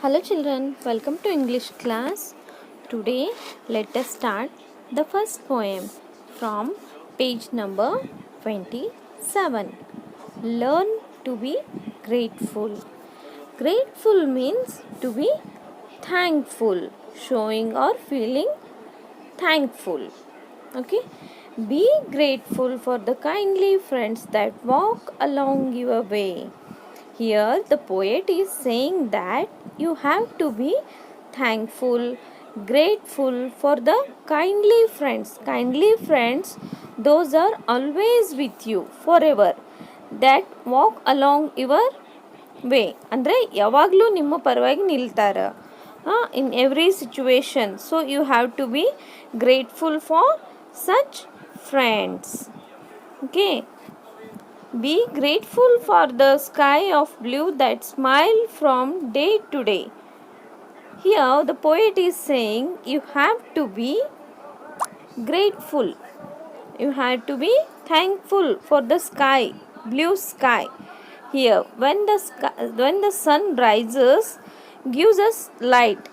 Hello children, welcome to English class. Today let us start the first poem from page number 27. Learn to be grateful. Grateful means to be thankful, showing or feeling thankful. Okay, be grateful for the kindly friends that walk along your way. Here, the poet is saying that you have to be thankful, grateful for the kindly friends. Kindly friends, those are always with you forever, that walk along your way. ಅಂದರೆ ಯಾವಾಗಲೂ ನಿಮ್ಮ ಪರವಾಗಿ ನಿಲ್ತಾರೆ in every situation. So, you have to be grateful for such friends. Okay. Be grateful for the sky of blue that smile from day to day. Here the poet is saying you have to be grateful. You have to be thankful for the sky, blue sky. Here when the sun rises, gives us light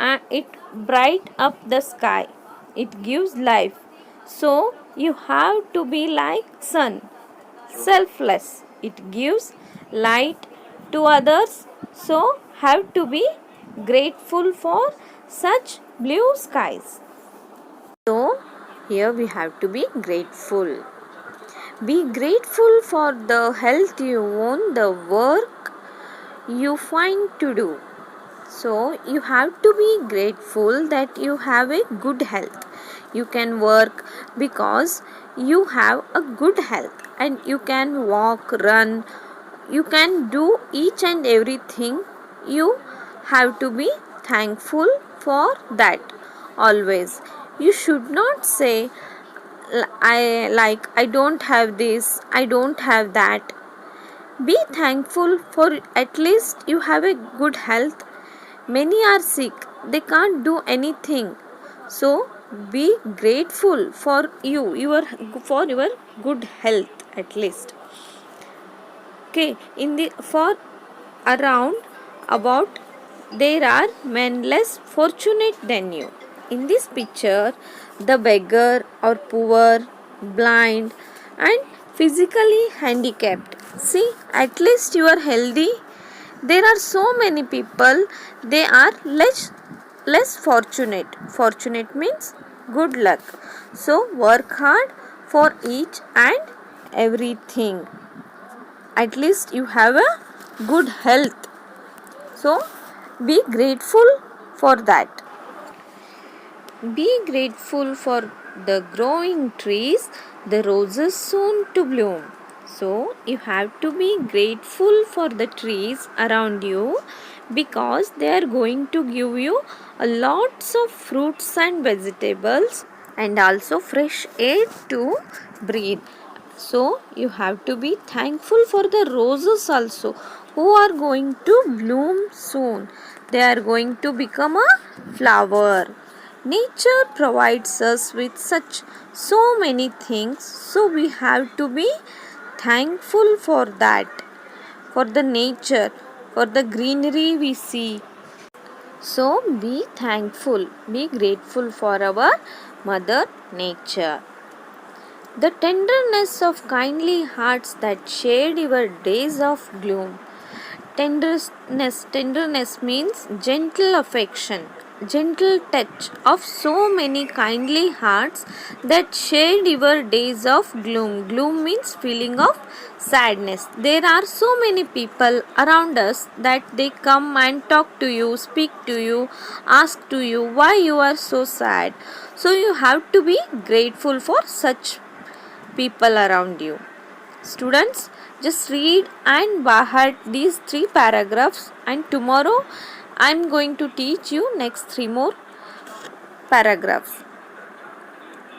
and it bright up the sky. It gives life. So you have to be like sun, selfless. It gives light to others. So have to be grateful for such blue skies. So here we have to be grateful. Be grateful for the health you own, the work you find to do. So you have to be grateful that you have a good health. You can work because you have a good health and you can walk, run, you can do each and everything. You have to be thankful for that always. You should not say I don't have this, I don't have that. Be thankful for at least you have a good health. Many are sick, they can't do anything. So be grateful for your good health at least. Okay, for around about there are men less fortunate than you. In this picture, the beggar or poor, blind and physically handicapped. See, at least you are healthy. There are so many people, they are less fortunate. Fortunate means good luck. So work hard for each and everything. At least you have a good health. So be grateful for that. Be grateful for the growing trees, the roses soon to bloom. So you have to be grateful for the trees around you because they are going to give you lots of fruits and vegetables and also fresh air to breathe. So you have to be thankful for the roses also who are going to bloom soon. They are going to become a flower. Nature provides us with so many things, so we have to be thankful for that, for the nature, for the greenery we see. So be thankful, be grateful for our mother nature. The tenderness of kindly hearts that shared your days of gloom. Tenderness means gentle affection, gentle touch of so many kindly hearts that shared your days of gloom. Gloom means feeling of sadness. There are so many people around us that they come and talk to you, speak to you, ask to you why you are so sad. So you have to be grateful for such people around you. Students, just read and by heart these 3 paragraphs, and tomorrow I am going to teach you next 3 more paragraphs.